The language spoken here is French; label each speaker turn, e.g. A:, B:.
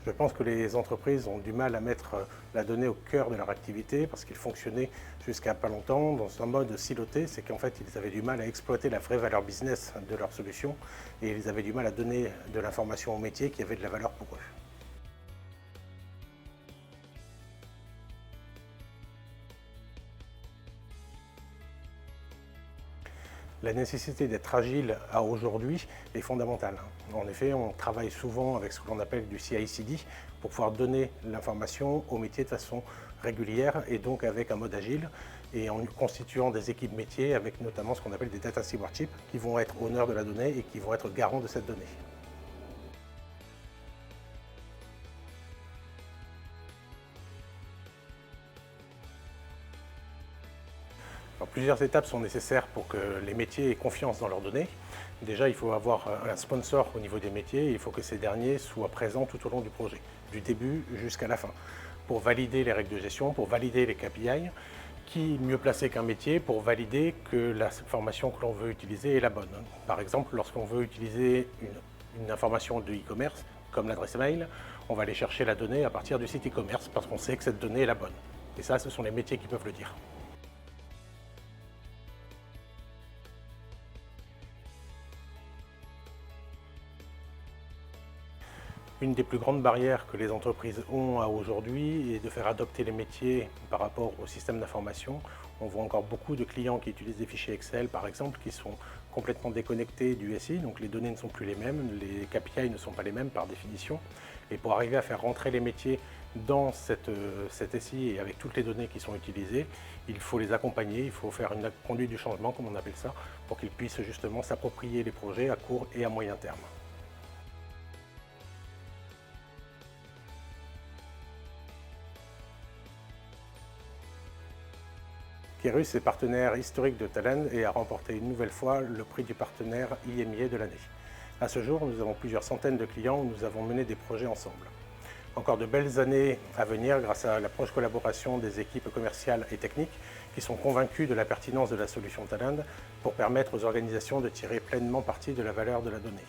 A: Je pense que les entreprises ont du mal à mettre la donnée au cœur de leur activité parce qu'ils fonctionnaient jusqu'à pas longtemps dans un mode siloté, c'est qu'en fait ils avaient du mal à exploiter la vraie valeur business de leur solution et ils avaient du mal à donner de l'information au métier qui avait de la valeur pour eux. La nécessité d'être agile à aujourd'hui est fondamentale. En effet, on travaille souvent avec ce que l'on appelle du CI/CD pour pouvoir donner l'information au métier de façon régulière et donc avec un mode agile et en constituant des équipes métiers avec notamment ce qu'on appelle des data stewardships qui vont être honneurs de la donnée et qui vont être garants de cette donnée. Alors, plusieurs étapes sont nécessaires pour que les métiers aient confiance dans leurs données. Déjà, il faut avoir un sponsor au niveau des métiers et il faut que ces derniers soient présents tout au long du projet, du début jusqu'à la fin, pour valider les règles de gestion, pour valider les KPI. Qui mieux placé qu'un métier pour valider que la formation que l'on veut utiliser est la bonne. Par exemple, lorsqu'on veut utiliser une information de e-commerce, comme l'adresse mail, on va aller chercher la donnée à partir du site e-commerce parce qu'on sait que cette donnée est la bonne. Et ça, ce sont les métiers qui peuvent le dire. Une des plus grandes barrières que les entreprises ont à aujourd'hui est de faire adopter les métiers par rapport au système d'information. On voit encore beaucoup de clients qui utilisent des fichiers Excel, par exemple, qui sont complètement déconnectés du SI, donc les données ne sont plus les mêmes, les KPI ne sont pas les mêmes par définition. Et pour arriver à faire rentrer les métiers dans cette SI et avec toutes les données qui sont utilisées, il faut les accompagner, il faut faire une conduite du changement, comme on appelle ça, pour qu'ils puissent justement s'approprier les projets à court et à moyen terme. Kerus est partenaire historique de Talend et a remporté une nouvelle fois le prix du partenaire IMIA de l'année. À ce jour, nous avons plusieurs centaines de clients où nous avons mené des projets ensemble. Encore de belles années à venir grâce à la proche collaboration des équipes commerciales et techniques qui sont convaincues de la pertinence de la solution Talend pour permettre aux organisations de tirer pleinement parti de la valeur de la donnée.